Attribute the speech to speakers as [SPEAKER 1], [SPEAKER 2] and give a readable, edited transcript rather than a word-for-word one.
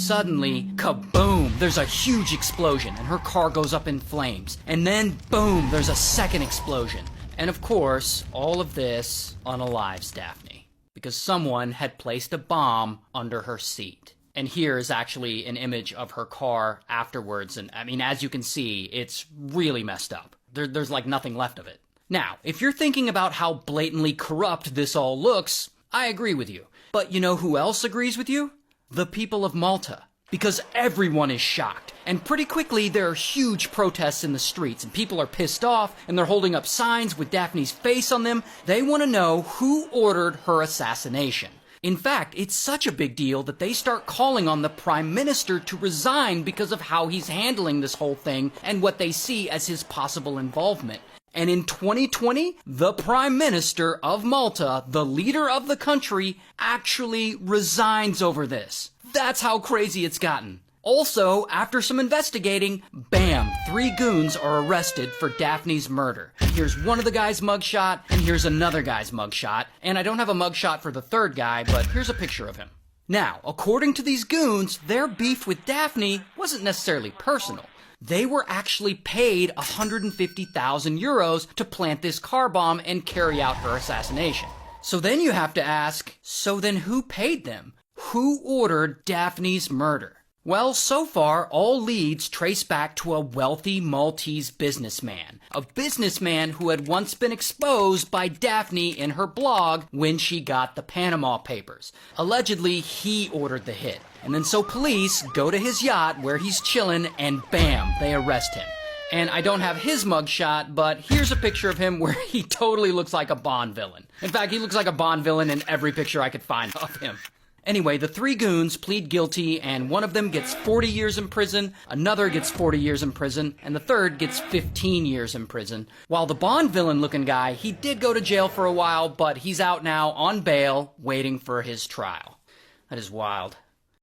[SPEAKER 1] suddenly, kaboom, there's a huge explosion and her car goes up in flames. And then, boom, there's a second explosion. And of course, all of this unalives Daphne, because someone had placed a bomb under her seat. And here is actually an image of her car afterwards, and I mean, as you can see, it's really messed up. There's like nothing left of it. Now, if you're thinking about how blatantly corrupt this all looks, I agree with you. But you know who else agrees with you? The people of Malta. Because everyone is shocked. And pretty quickly, there are huge protests in the streets, and people are pissed off, and they're holding up signs with Daphne's face on them. They want to know who ordered her assassination. In fact, it's such a big deal that they start calling on the Prime Minister to resign because of how he's handling this whole thing and what they see as his possible involvement. And in 2020, the Prime Minister of Malta, the leader of the country, actually resigns over this. That's how crazy it's gotten. Also, after some investigating, bam, 3 goons are arrested for Daphne's murder. Here's one of the guy's mugshot, and here's another guy's mugshot. And I don't have a mugshot for the third guy, but here's a picture of him. Now, according to these goons, their beef with Daphne wasn't necessarily personal. They were actually paid 150,000 euros to plant this car bomb and carry out her assassination. So then you have to ask, so then who paid them? Who ordered Daphne's murder? Well, so far, all leads trace back to a wealthy Maltese businessman. A businessman who had once been exposed by Daphne in her blog when she got the Panama Papers. Allegedly, he ordered the hit. And then so police go to his yacht where he's chilling and bam, they arrest him. And I don't have his mugshot, but here's a picture of him where he totally looks like a Bond villain. In fact, he looks like a Bond villain in every picture I could find of him. Anyway, the 3 goons plead guilty, and one of them gets 40 years in prison, another gets 40 years in prison, and the third gets 15 years in prison. While the Bond villain-looking guy, he did go to jail for a while, but he's out now on bail, waiting for his trial. That is wild.